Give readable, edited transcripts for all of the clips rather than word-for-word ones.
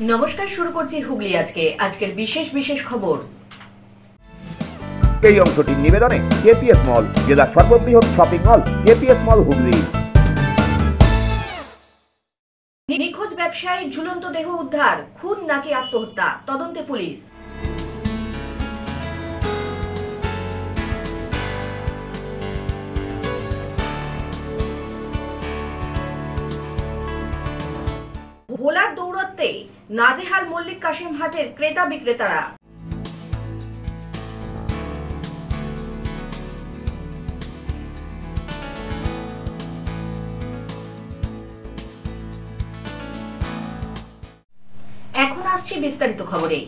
নমস্কার, শুরু করছি হুগলি আজকের বিশেষ খবর। এই অংশটির নিবেদনে কেপিএস মল, জেলার সর্ববৃহৎ শপিং মল কেপিএস মল হুগলি। নিখোঁজ ব্যবসায়ীর ঝুলন্ত দেহ উদ্ধার, খুন নাকি আত্মহত্যা, তদন্তে পুলিশ। ভোলার দৌরত্বে নাজেহাল মল্লিক কাশেম হাটের ক্রেতা বিক্রেতারা। এখন আসছে বিস্তারিত খবরে।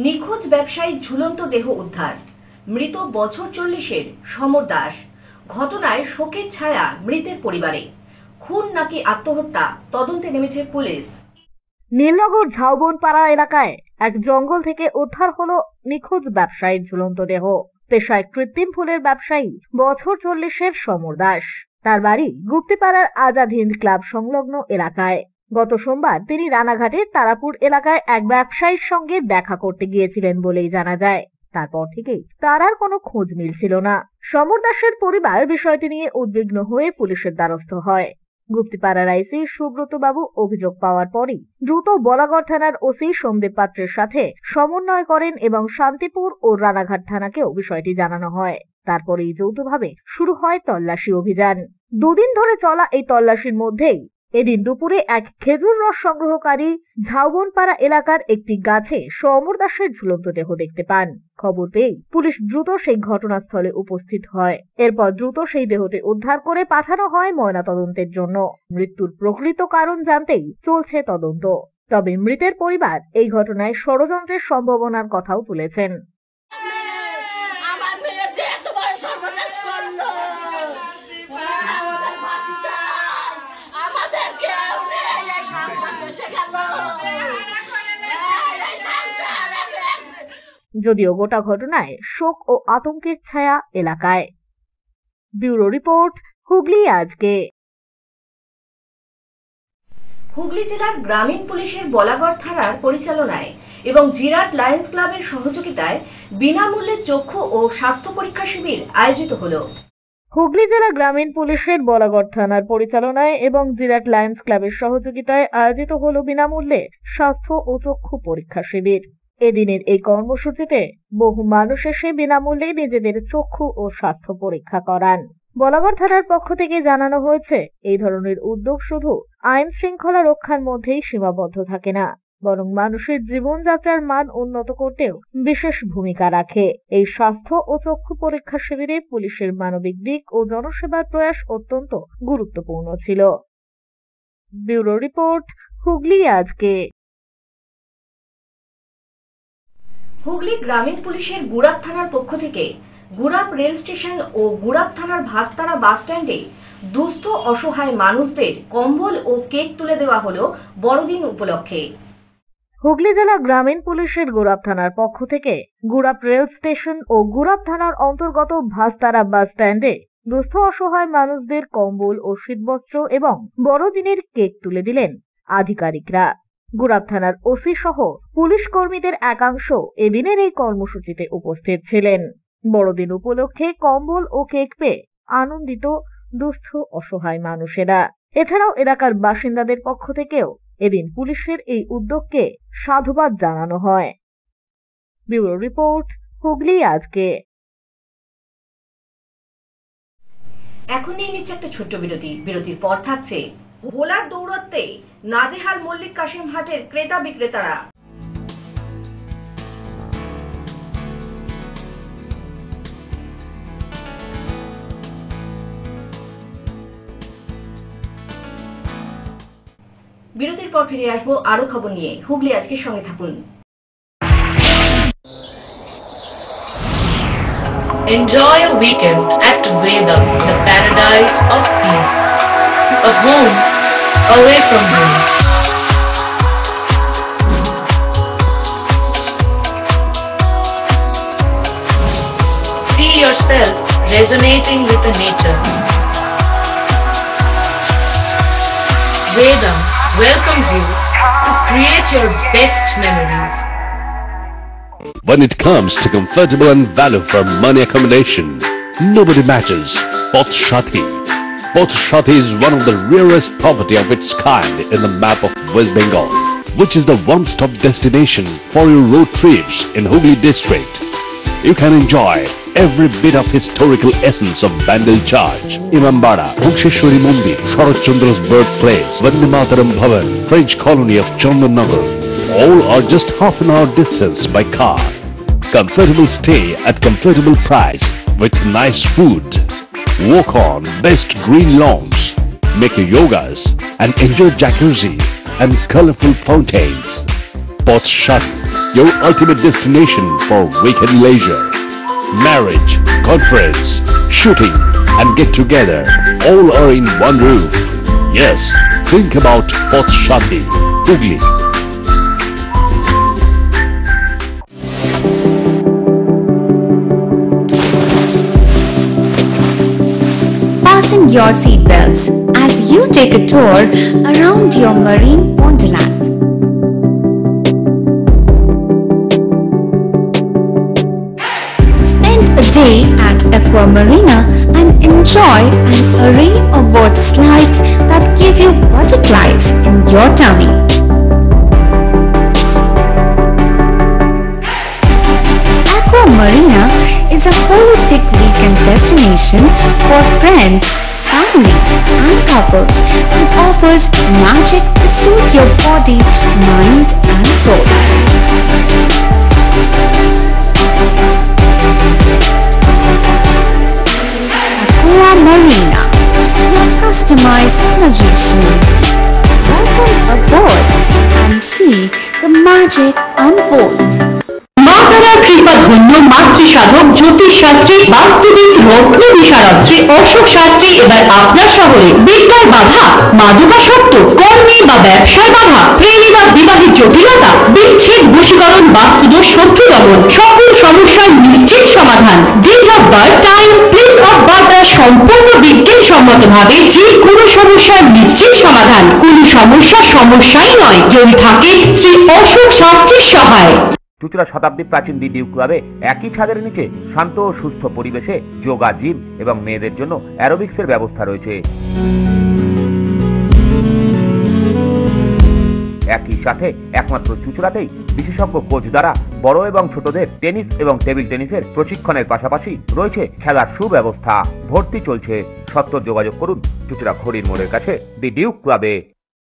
নিখোঁজ ব্যবসায়ীর ঝুলন্ত দেহ উদ্ধার, মৃত বছর 40-এর সমর দাস। ঘটনায় শোকের ছায়া মৃতের পরিবারে। খুন নাকি আত্মহত্যা, তদন্তে নেমেছে পুলিশ। নীলনগর ঝাউবনপাড়া এলাকায় এক জঙ্গল থেকে উদ্ধার হলো নিখোঁজ ব্যবসায়ীর ঝুলন্ত দেহ। পেশায় কৃত্রিম ফুলের ব্যবসায়ী বছর 40-এর সমর দাস। তার বাড়ি গুপ্তিপাড়ার আজাদ হিন্দ ক্লাব সংলগ্ন এলাকায়। গত সোমবার তিনি রানাঘাটের তারাপুর এলাকায় এক ব্যবসায়ীর সঙ্গে দেখা করতে গিয়েছিলেন বলেই জানা যায়। তারপর থেকেই তার আর কোনো খোঁজ মিলছিল না। সমর দাসের পরিবার বিষয়টি নিয়ে উদ্বিগ্ন হয়ে পুলিশের দ্বারস্থ হয়। গুপ্তিপাড়ার আইসি সুব্রত বাবু অভিযোগ পাওয়ার পরই দ্রুত বলাগড় থানার ওসি সোমদেব পাত্রের সাথে সমন্বয় করেন এবং শান্তিপুর ও রানাঘাট থানাকেও বিষয়টি জানানো হয়। তারপরেই যৌথভাবে শুরু হয় তল্লাশি অভিযান। দুদিন ধরে চলা এই তল্লাশির মধ্যেই এদিন দুপুরে এক খেজুর রস সংগ্রহকারী ঝাউবনপাড়া এলাকার একটি গাছে সমর দাসের ঝুলন্ত দেহ দেখতে পান। খবর পেয়েই পুলিশ দ্রুত সেই ঘটনাস্থলে উপস্থিত হয়। এরপর দ্রুত সেই দেহটি উদ্ধার করে পাঠানো হয় ময়নাতদন্তের জন্য। মৃত্যুর প্রকৃত কারণ জানতেই চলছে তদন্ত। তবে মৃতের পরিবার এই ঘটনায় ষড়যন্ত্রের সম্ভাবনার কথাও তুলেছেন। যদিও গোটা ঘটনায় শোক ও আতঙ্কের ছায়া এলাকায়। ব্যুরো রিপোর্ট, হুগলি আজকে। হুগলি জেলার গ্রামীণ পুলিশের বলাগড় থানার পরিচালনায় এবং জিরাট লায়ন্স ক্লাবের সহযোগিতায় বিনামূল্যে চক্ষু ও স্বাস্থ্য পরীক্ষা শিবির আয়োজিত হলো। হুগলি জেলা গ্রামীণ পুলিশের বলাগড় থানার পরিচালনায় এবং জিরাট লায়ন্স ক্লাবের সহযোগিতায় আয়োজিত হলো বিনামূল্যে স্বাস্থ্য ও চক্ষু পরীক্ষা শিবির। এদিনের এই কর্মসূচিতে বহু মানুষ এসে বিনামূল্যে নিজেদের চক্ষু ও স্বাস্থ্য পরীক্ষা করান। বলাগড় থানার পক্ষ থেকে জানানো হয়েছে, এই ধরনের উদ্যোগ শুধু আইন শৃঙ্খলা রক্ষার মধ্যেই সীমাবদ্ধ থাকে না, বরং মানুষের জীবনযাত্রার মান উন্নত করতেও বিশেষ ভূমিকা রাখে। এই স্বাস্থ্য ও চক্ষু পরীক্ষা শিবিরে পুলিশের মানবিক দিক ও জনসেবার প্রয়াস অত্যন্ত গুরুত্বপূর্ণ ছিল। ব্যুরো রিপোর্ট, হুগলি আজকে। হুগলি গ্রামীণ পুলিশের গুড়াপ থানার পক্ষ থেকে গুড়াপ রেল স্টেশন ও গুড়াপ থানার ভাস্তারা বাস স্ট্যান্ডে দুস্থ অসহায় মানুষদের কম্বল ও কেক তুলে দেওয়া হলো বড়দিন উপলক্ষে। হুগলি জেলা গ্রামীণ পুলিশের গুড়াপ থানার পক্ষ থেকে গুড়াপ রেল স্টেশন ও গুড়াপ থানার অন্তর্গত ভাস্তারা বাস স্ট্যান্ডে দুস্থ অসহায় মানুষদের কম্বল ও শীতবস্ত্র এবং বড়দিনের কেক তুলে দিলেন আধিকারিকরা। গুড়াপ থানার ওসি সহ পুলিশ কর্মীদের একাংশ এদিনের এই কর্মসূচিতে উপস্থিত ছিলেন। বড়দিন উপলক্ষে কম্বল ও কেক পেয়ে আনন্দিত দুস্থ অসহায় মানুষেরা। এছাড়াও এলাকার বাসিন্দাদের পক্ষ থেকেও এদিন পুলিশের এই উদ্যোগকে সাধুবাদ জানানো হয়। ব্যুরো রিপোর্ট, হুগলি আজকে। এখন নিয়ে নিচ্ছে একটা ছোট্ট বিরতি। বিরতির পর থাকছে ভোলার দৌরত্বে নাজেহাল মল্লিক কাশেম হাটের ক্রেতা বিক্রেতারা। বিরতির পর ফিরে আসবো আরো খবর নিয়ে। হুগলি আজকের সঙ্গে থাকুন। Enjoy a weekend at Vedam, the paradise of peace. A home away from home. See yourself resonating with the nature. Vedam welcomes you to create your best memories. When it comes to comfortable and value for money accommodation, nobody matches Pothshati. Pothshati is one of the rarest property of its kind in the map of West Bengal, which is the one-stop destination for your road trips in Hooghly district. You can enjoy every bit of historical essence of Bandel Church, Imambara, Bhuksheshwari Mandir, Sharat Chandra's birthplace, Vande Mataram Bhavan, French colony of Chandannagar. All are just half an hour distance by car. Comfortable stay at comfortable price with nice food. Walk on best green lawns, make your yogas and enjoy jacuzzi and colorful fountains. Pothshati, your ultimate destination for weekend leisure. Marriage, conference, shooting and get together all are in one roof. Yes, think about Pothshati, Hooghly. Fasten your seatbelts as you take a tour around your marine wonderland. Spend a day at Aqua Marina and enjoy an array of water slides that give you butterflies in your tummy. Aqua Marina is a holistic weekend destination for friends, family and couples and offers magic to soothe your body, mind and soul. Aqua Marina, your customized magician. Welcome aboard and see the magic unfold. মাতারা কৃপা ধন্য মাতৃসাধক জ্যোতিষ শাস্ত্রী বাস্তুবিদ রত্ন বিশারদ শ্রী অশোক শাস্ত্রী এবার আপনার শহরে। বিদ্যায় বাধা, মাদকাসক্ত, কর্মে বা ব্যবসায় বাধা, প্রেমে বা বিবাহের জটিলতা, বিচ্ছেদ, বশীকরণ, বাস্তুদোষ, শত্রু দমন, সকল সমস্যার নিশ্চিত সমাধান। Date of birth, time, place of birth দ্বারা সম্পূর্ণ বিজ্ঞানসম্মতভাবে যে কোনো সমস্যার নিশ্চিত সমাধান। কোনো সমস্যাই নয় যদি থাকে শ্রী অশোক শাস্ত্রীর সহায়। চুঁচুড়া শতাব্দী প্রাচীন দি ডিউ ক্লাবে একই ছাদের নিচে শান্ত ও সুস্থ পরিবেশে যোগা, জিম এবং মেয়েদের জন্য অ্যারোবিক্সের ব্যবস্থা রয়েছে। একই সাথে একমাত্র চুঁচুড়াতেই বিশেষজ্ঞ কোচ দ্বারা বড় এবং ছোটদের টেনিস এবং টেবিল টেনিসের প্রশিক্ষণের পাশাপাশি রয়েছে খেলার সুব্যবস্থা। ভর্তি চলছে, সত্ত্বর যোগাযোগ করুন চুঁচুড়া খড়ির মোড়ের কাছে দি ডিউ ক্লাবে।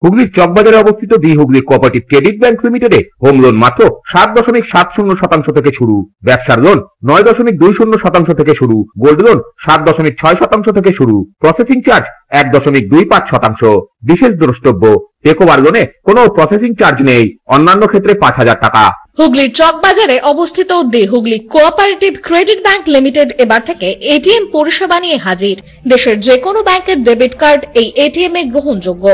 হুগলির চকবাজারে অবস্থিত the Hooghly cooperative credit bank লিমিটেডে হোম লোন মাত্র 7.70% থেকে শুরু, ব্যবসার লোন 9.20% থেকে শুরু, গোল্ড লোন 7.6% থেকে শুরু, প্রসেসিং চার্জ 1.25%। বিশেষ দ্রষ্টব্য, টেকওভার লোনে কোনো প্রসেসিং চার্জ নেই, অন্যান্য ক্ষেত্রে 5,000 টাকা। হুগলির চকবাজারে অবস্থিত the Hooghly cooperative credit bank limited এবার থেকে এটিএম পরিষেবা নিয়ে হাজির। দেশের যে কোনো ব্যাংকের ডেবিট কার্ড এই এটিএম এ গ্রহণযোগ্য।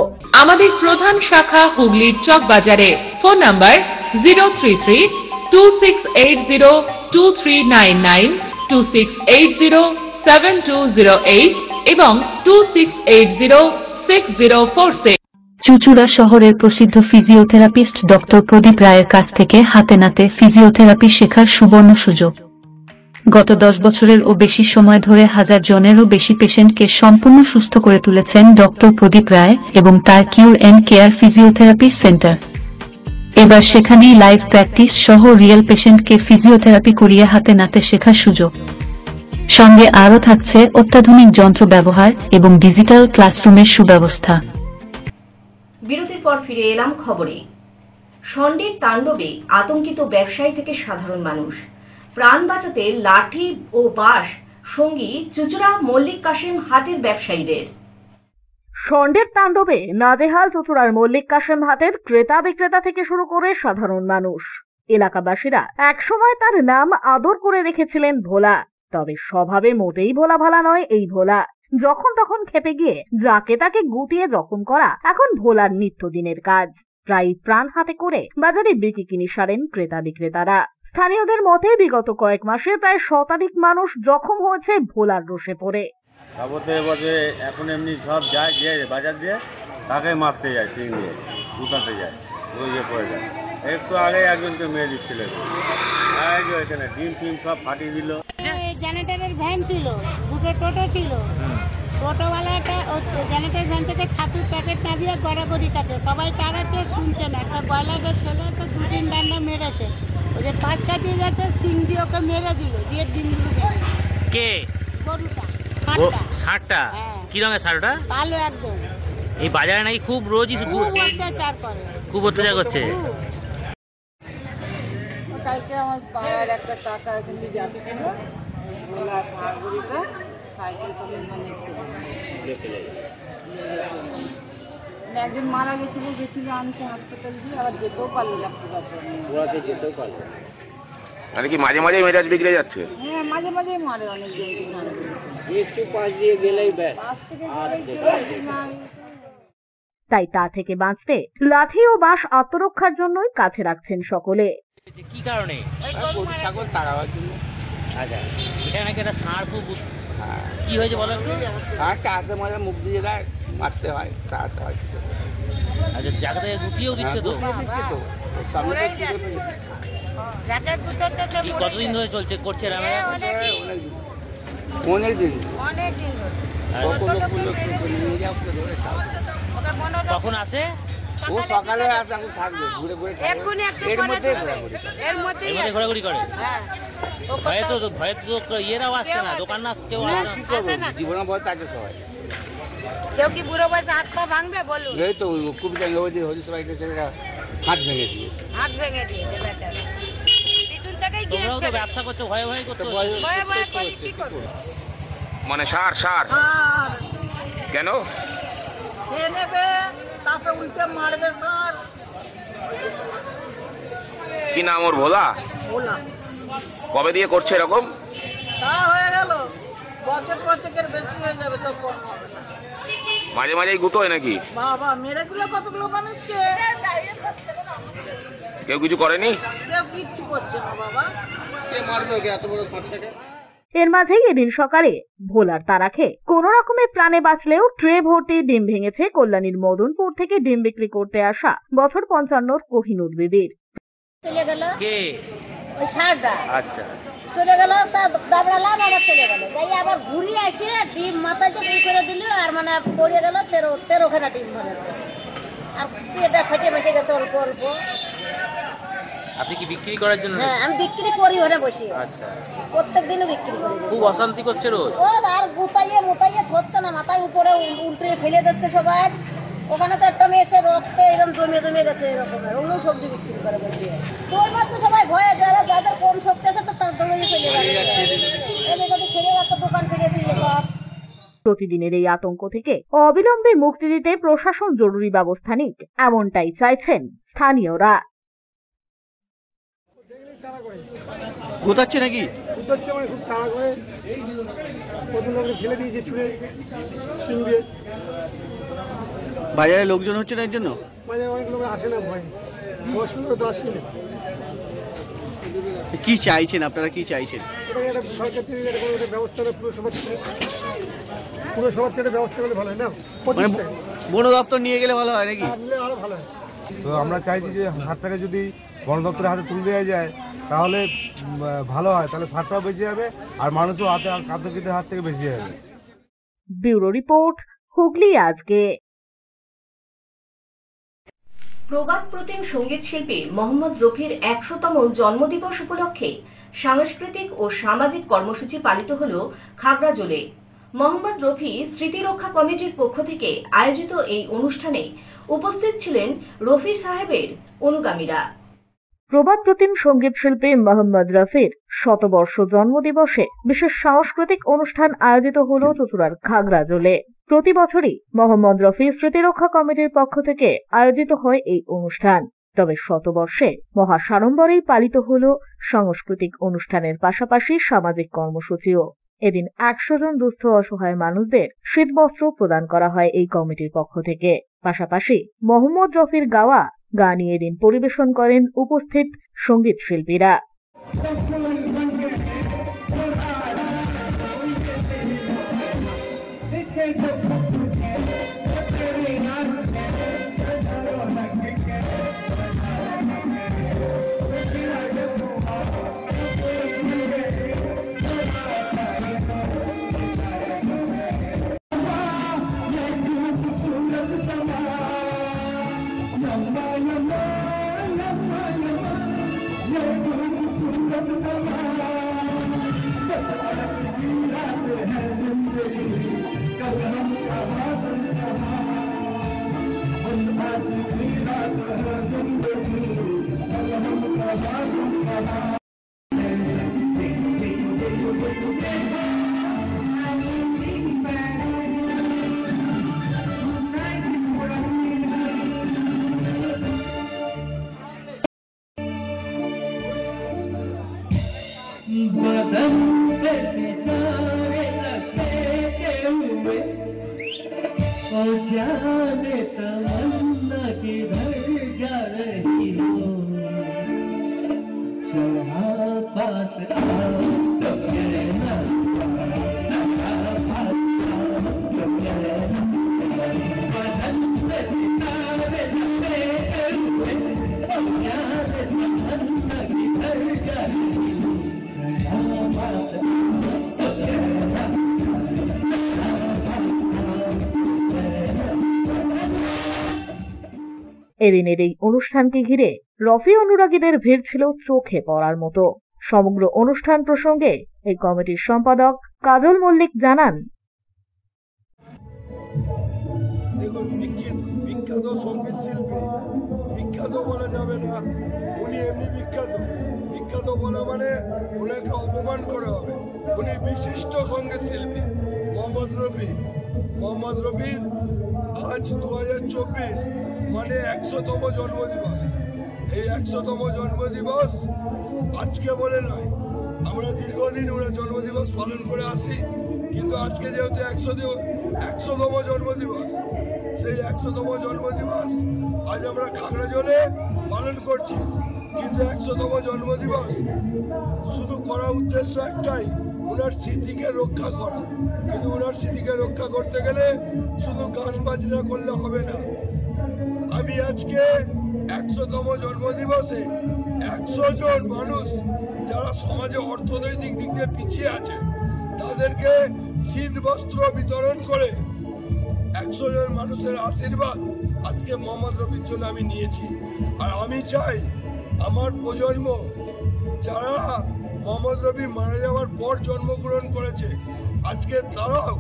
আমাদের প্রধান শাখা হুগলির চকবাজারে। ফোন নাম্বার 033-2680-2399, 2680-7208 এবং 2680-6046। চুঁচুড়া শহরের প্রসিদ্ধ ফিজিওথেরাপিস্ট ডক্টর প্রদীপ রায়ের কাছ থেকে হাতে নাতে ফিজিওথেরাপি শেখার সুবর্ণ সুযোগ। গত 10 বছরের ও বেশি সময় ধরে 1000 জনেরও বেশি পেশেন্টকে সম্পূর্ণ সুস্থ করে তুলেছেন ডক্টর প্রদীপ রায় এবং তার কিউর এন্ড কেয়ার ফিজিওথেরাপি সেন্টার। এবার সেখানেই লাইভ প্র্যাকটিস সহ রিয়েল পেশেন্টকে ফিজিওথেরাপি করিয়ে হাতে নাতে শেখার সুযোগ। সঙ্গে আরও থাকছে অত্যাধুনিক যন্ত্র ব্যবহার এবং ডিজিটাল ক্লাসরুমের সুব্যবস্থা। বিরতির পর ফিরে এলাম খবরে। ষণ্ডের তাণ্ডবে আতঙ্কিত ব্যবসায়ী থেকে সাধারণ মানুষ। প্রাণ বাঁচাতে লাঠি ও বাঁশ সঙ্গী চুঁচুড়া মল্লিক কাশেম হাটের ব্যবসায়ীদের। ষণ্ডের তাণ্ডবে নাজেহাল চুঁচুড়ার মল্লিক কাশেম হাটের ক্রেতা বিক্রেতা থেকে শুরু করে সাধারণ মানুষ। এলাকাবাসীরা একসময় তার নাম আদর করে রেখেছিলেন ভোলা, তবে স্বভাবে মোটেই ভোলা ভালা নয় এই ভোলা। যখন তখন খেপে গিয়ে যাকে তাকে গুটিয়ে জখম করা এখন ভোলার নিত্যদিনের কাজ। প্রায় প্রাণ হাতে করে বাজারে বিক্রি কিনে সারেন ক্রেতা বিক্রেতারা। স্থানীয়দের মতে বিগত কয়েক মাসে প্রায় শতাধিক মানুষ জখম হয়েছে ভোলার রোষে পড়ে। এখন এমনি সব যায় গিয়ে বাজার দিয়ে তাকে মারতে যায়, চিন দিয়ে গুটাতে যায়। বুঝে পড়ে যায়। একটু আগে একজনকে মেরে দিচ্ছিল, এখানে ডিম টিম সব ফাটিয়ে দিল। জেনারেটরের ভ্যান ছিল, দুটো টোটো ছিল, টোটোওয়ালাটা জেনারেটর ভ্যান থেকে ছাতুর প্যাকেট না দিয়ে গড়াগড়ি কাটে, সবাই তাড়াতে শুনছে না। একটা ব্রয়লারের ছেলে তো 2-3 ডান্ডা মেরেছে, ওই যে পাশ কাটিয়ে গেছে, সিং দিয়ে ওকে মেরে দিল, দিয়ে ডিমগুলো কে? গরুটা ষাঁড়টা। কি রঙের ষাঁড়টা? কালো একদম। এই বাজারে নাকি খুব রোজই খুব অত্যাচার করে, খুব অত্যাচার করছে। কালকে আমার পাড়ার একটা কাকা এখানে যাচ্ছিল, ওলা ষাঁড়গুলিটা সাইকেল করে মানে একদিন মারা গেছিল আনতে হাসপাতাল দিয়ে, আবার যেতেও পারলো ডাক্তার কাছে, যেতেও পারলো। মানে কি মাঝে মাঝে মেজাজ বিগড়ে যাচ্ছে? হ্যাঁ মাঝে মাঝে মারে, অনেক একটু পাশ দিয়ে গেলেই ব্যাস। পাশ থেকে গেলেই তাই তা থেকে বাঁচতে লাঠি ও বাঁশ আত্মরক্ষার জন্যই কাছে রাখছেন সকলে। কি কারণে? ছাগল তাড়াবার জন্য। আচ্ছা, এটা নাকি একটা ষাঁড় খুব কি হয়েছে বলো একটু? ষাঁড়টা হাতে মাঝে মুখ দিয়ে দেয়, মারতে হয়, তাড়াতে হয়। আচ্ছা, জায়গা থেকে গুটিয়েও দিচ্ছে তো? কতদিন ধরে চলছে করছে? অনেক দিন। কখন আসে? ও সকালে আসে, এখন থাকবে, ঘুরে ঘুরে এর মধ্যে ঘোরাঘুরি করে। ভয়ে তো ইয়েরাও আসছে না, দোকান না কেউ আসছে না। জীবনে ভয় থাকে সবাই। কেউ কি বুড়ো বয়সে হাত পা ভাঙবে বলুন? এই তো খুব জায়গা হয়েছে, হরিশবাইকে ছেলেরা হাত ভেঙে দিয়েছে। তোমরাও তো ব্যবসা করছো, ভয়ে ভয়ে করছো। মানে সার কেন? উল্টে মারবে স্যার। কি নাম ওর? ভোলা। কবে দিয়ে করছে এরকম? তা হয়ে গেল বছরের বেশি হয়ে যাবে, তো কম হবে না। মাঝে মাঝেই গুতো হয় নাকি? বাবা মেরেগুলো কতগুলো মানুষকে, কেউ কিছু করেনি? কেউ কিচ্ছু করছে না বাবা। কে মারবে ওকে এত বড় ষাঁড়টাকে? এর মাঝেই এদিন সকালে ভোলার তারাখে কোন রকমে প্রাণে বাঁচলেও ট্রে ভর্তি ডিম ভেঙেছে কল্যাণীর মদনপুর থেকে ডিম বিক্রি করতে আসা বছর 55 কোহিনুর বিবির। চলে গেল কে? ওই ষাঁড়টা। আচ্ছা, চলে গেল, তা দাবড়ালাম, আবার চলে গেল, যাই আবার ঘুরিয়ে আসে ডিম মাথায় দিয়ে করে দিল, আর মানে পড়ে গেল 13খানা ডিম ধরে, আর এটা ফেটে মেটে গেছে অল্প অল্প। আপনি কি বিক্রি করার জন্য? হ্যাঁ আমি বিক্রি করি ওখানে বসে। আচ্ছা, প্রত্যেক দিনও বিক্রি করি। খুব অশান্তি করছে রোজ। ও আর মুতাইয়ে ধরতো না, মাথায় উপরে উল্টে ফেলে দিচ্ছে সবাই। ওখানে তো একটা মেয়ে এসে রক্তে এরকম জমিয়ে গেছে, এরকমের ওগুলো সবজি বিক্রি করে বসে। তোর মাত্র সবাই ভয়ে, যাদের কম শক্তি আছে তো তার দোকানে চলে যাচ্ছে, এদিকে ছেলে একটা দোকান ফেলে দিয়ে সব। প্রতিদিনের এই আতঙ্ক থেকে অবিলম্বে মুক্তি দিতে প্রশাসন জরুরি ব্যবস্থা নিক, এমনটাই চাইছেন স্থানীয়রা। গোতাচ্ছে নাকি? গোতাচ্ছে মানে খুব তাড়া করে প্রথম লোককে ফেলে দিয়েছে ছুঁড়ে চিংড়ে। বাজারে লোকজন হচ্ছে না এর জন্য? বাজারে অনেক লোক আসে না ভয়, 10 মিনিট। কি চাইছেন আপনারা? কি চাইছেন? এটাকে একটা সরকার থেকে একটা ব্যবস্থা হলে পুরসভার থেকে ব্যবস্থা করলে ভালো হয় না? বন দপ্তর নিয়ে গেলে ভালো হয় নাকি? আরো ভালো হয়। তো আমরা চাইছি যে হাতটাকে যদি বন দপ্তরের হাতে তুলে দেওয়া যায় তাহলে ভালো হয়, তাহলে ষাঁড়টাও বেঁচে যাবে আর মানুষও কাতকিদের হাত থেকে বেঁচে যাবে। ব্যুরো রিপোর্ট, হুগলি আজকে। প্রবাদ প্রতিম সঙ্গীত শিল্পী মোহাম্মদ রফির 100তম জন্মদিবস উপলক্ষে সাংস্কৃতিক ও সামাজিক কর্মসূচি পালিত হল খাগড়াজোলে। মোহাম্মদ রফি স্মৃতি রক্ষা কমিটির পক্ষ থেকে আয়োজিত এই অনুষ্ঠানে উপস্থিত ছিলেন রফি সাহেবের অনুগামীরা। প্রবাদ প্রতিম সঙ্গীত শিল্পী মোহাম্মদ রফির 100বর্ষ জন্মদিবসে বিশেষ সাংস্কৃতিক অনুষ্ঠান আয়োজিত হল চুঁচুড়ার খাগড়াজোলে। প্রতি বছরই মোহাম্মদ রফি স্মৃতিরক্ষা কমিটির পক্ষ থেকে আয়োজিত হয় এই অনুষ্ঠান, তবে 100বর্ষে মহা সাড়ম্বরেই পালিত হল সাংস্কৃতিক অনুষ্ঠানের পাশাপাশি সামাজিক কর্মসূচিও। এদিন 100 জন দুস্থ অসহায় মানুষদের শীতবস্ত্র প্রদান করা হয় এই কমিটির পক্ষ থেকে। পাশাপাশি মোহাম্মদ রফির গাওয়া গানই এদিন পরিবেশন করেন উপস্থিত সঙ্গীত শিল্পীরা। এদিনের এই অনুষ্ঠানকে ঘিরে রফি অনুরাগীদের ভিড় ছিল চোখে পড়ার মতো। সমগ্র অনুষ্ঠান প্রসঙ্গে এই কমিটির সম্পাদক কাজল মল্লিক জানান, দেখুন, বিখ্যাত সঙ্গীত শিল্পী, বিখ্যাত বলা যাবে না, উনি এমনি বিখ্যাত বলা মানে ওনাকে অপমান করা হবে। উনি বিশিষ্ট সঙ্গীত শিল্পী মোহাম্মদ রফির আজ 2024 মানে 100তম জন্মদিবস। এই 100তম জন্মদিবস আজকে বলে নয়, আমরা দীর্ঘদিন ওনার জন্মদিবস পালন করে আসি, কিন্তু আজকে যেহেতু 100তম জন্মদিবস, সেই 100তম জন্মদিবস আজ আমরা খাগড়াজলে পালন করছি। কিন্তু 100তম জন্মদিবস শুধু করার উদ্দেশ্য একটাই, ওনার স্মৃতিকে রক্ষা করা। কিন্তু ওনার স্মৃতিকে রক্ষা করতে গেলে শুধু গান বাজনা করলে হবে না। আমি আজকে 100তম জন্মদিবসে 100 জন মানুষ যারা সমাজে অর্থনৈতিক দিক দিয়ে পিছিয়ে আছে তাদেরকে শীত বস্ত্র বিতরণ করে 100 জন মানুষের আশীর্বাদ আজকে মোহাম্মদ রফির জন্য আমি নিয়েছি। আর আমি চাই আমার প্রজন্ম যারা মোহাম্মদ রফি মারা যাওয়ার পর জন্মগ্রহণ করেছে, আজকে তারাও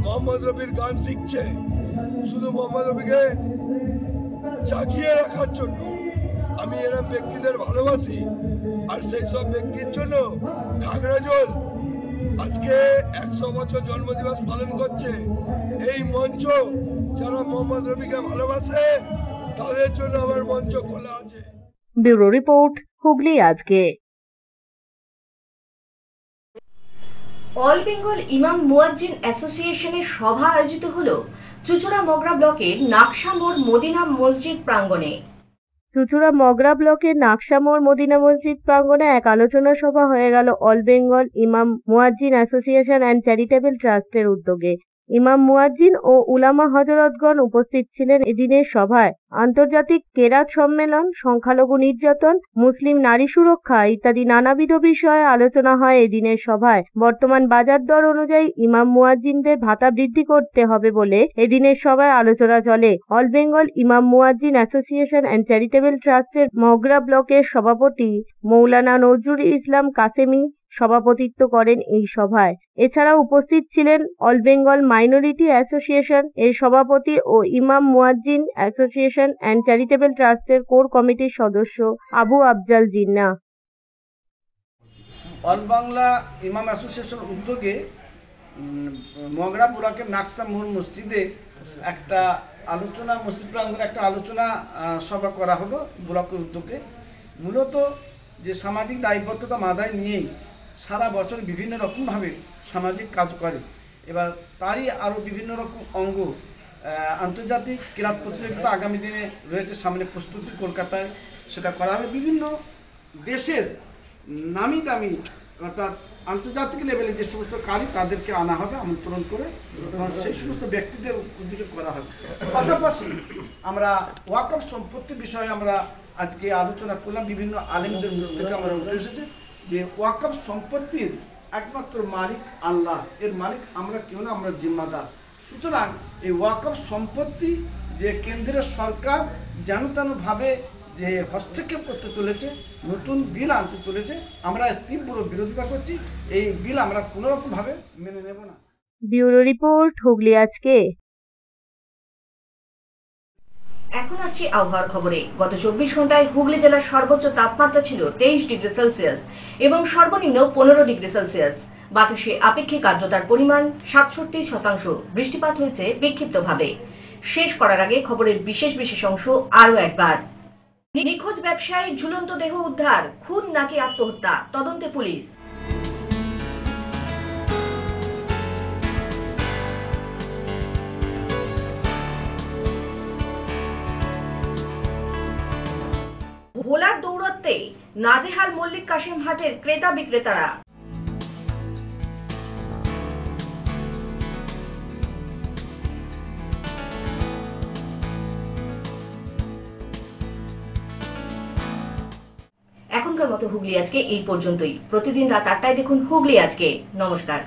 মোহাম্মদ রফির গান শিখছে শুধু মোহাম্মদ রফিকে জাগিয়ে রাখার জন্য। আমি এরকম ব্যক্তিদের ভালোবাসি, আর সেই সব ব্যক্তির জন্য খাগড়াজল আজকে 100 বছর জন্মদিবস পালন করছে। এই মঞ্চ যারা মোহাম্মদ রফিকে ভালোবাসে তাদের জন্য আমার মঞ্চ খোলা আছে। ব্যুরো রিপোর্ট, হুগলি আজকে। অল বেঙ্গল ইমাম মুয়াজ্জিন অ্যাসোসিয়েশনের সভা আয়োজিত হল চুঁচুড়া মগরা ব্লকের নাকশা মোড় মদিনা মসজিদ প্রাঙ্গণে। চুঁচুড়া মগরা ব্লকের নাকশা মোড় মদিনা মসজিদ প্রাঙ্গণে এক আলোচনা সভা হয়ে গেল অল বেঙ্গল ইমাম মুয়াজ্জিন অ্যাসোসিয়েশন অ্যান্ড চ্যারিটেবল ট্রাস্টের উদ্যোগে। ইমাম মুয়াজ্জিন ও উলামা হযরতগণ উপস্থিত ছিলেন এদিনের সভায়। আন্তর্জাতিক কেরাত সম্মেলন, সংখ্যালঘু নির্যাতন, মুসলিম নারী সুরক্ষা ইত্যাদি নানাবিধ বিষয়ে আলোচনা হয় এদিনের সভায়। বর্তমান বাজার দর অনুযায়ী ইমাম মুয়াজ্জিনদের ভাতা বৃদ্ধি করতে হবে বলে এদিনের সভায় আলোচনা চলে। অল বেঙ্গল ইমাম মুয়াজ্জিন অ্যাসোসিয়েশন অ্যান্ড চ্যারিটেবল ট্রাস্টের মগরা ব্লকের সভাপতি মৌলানা নজরুল ইসলাম কাসেমি সভাপতিত্ব করেন এই সভায়। এছাড়া উপস্থিত ছিলেন অল বেঙ্গল মাইনরিটি অ্যাসোসিয়েশন এর সভাপতি ও ইমাম মুয়াজ্জিন অ্যাসোসিয়েশন অ্যান্ড চ্যারিটেবল ট্রাস্টের কোর কমিটির সদস্য আবু আফজাল জিন্নাহ। অল বাংলা ইমাম অ্যাসোসিয়েশন উদ্যোগে মগরা ব্লকের নাকশা মোড় মসজিদে একটা আলোচনা, মসজিদ প্রাঙ্গণে একটা আলোচনা সভা করা হলো ব্লকের উদ্যোগে। মূলত যে সামাজিক দায়বদ্ধতা মাথায় নিয়েই সারা বছর বিভিন্ন রকমভাবে সামাজিক কাজ করে। এবার তারই আরও বিভিন্ন রকম অঙ্গ আন্তর্জাতিক ক্রীড়া প্রতিযোগিতা আগামী দিনে রয়েছে সামনে প্রস্তুতি, কলকাতায় সেটা করা হবে। বিভিন্ন দেশের নামি দামি অর্থাৎ আন্তর্জাতিক লেভেলে যে সমস্ত কারি তাদেরকে আনা হবে আমন্ত্রণ করে, সেই সমস্ত ব্যক্তিদের উদ্যোগে করা হবে। পাশাপাশি আমরা ওয়াকফ সম্পত্তি বিষয়ে আমরা আজকে আলোচনা করলাম। বিভিন্ন আলেমদের মুখ থেকে আমরা উঠে এসেছে যে ওয়াকফ সম্পত্তির একমাত্র মালিক আল্লাহ, এর মালিক আমরা কেউ না, আমরা জিম্মাদার। সুতরাং এই ওয়াকফ সম্পত্তি যে কেন্দ্রের সরকার যেন তেন ভাবে যে হস্তক্ষেপ করতে চলেছে, নতুন বিল আনতে চলেছে, আমরা তীব্র বিরোধিতা করছি। এই বিল আমরা কোনোরকমভাবে মেনে নেব না। ব্যুরো রিপোর্ট, হুগলি আজকে। এখন আসছি আবহাওয়ার খবরে। গত 24 ঘন্টায় হুগলি জেলার সর্বোচ্চ তাপমাত্রা ছিল 23 ডিগ্রি সেলসিয়াস এবং সর্বনিম্ন 15 ডিগ্রি সেলসিয়াস। বাতাসে আপেক্ষিক আর্দ্রতার পরিমাণ 67%। বৃষ্টিপাত হয়েছে বিক্ষিপ্তভাবে। শেষ করার আগে খবরের বিশেষ অংশ আরও একবার। নিখোঁজ ব্যবসায়ীর ঝুলন্ত দেহ উদ্ধার, খুন নাকি আত্মহত্যা, তদন্তে পুলিশ। ভোলার দৌরত্বে নাজেহাল মল্লিক কাশিম হাটের ক্রেতা বিক্রেতারা। এখনকার মতো হুগলি আজকে এই পর্যন্তই। প্রতিদিন রাত 8টায় দেখুন হুগলি আজকে। নমস্কার।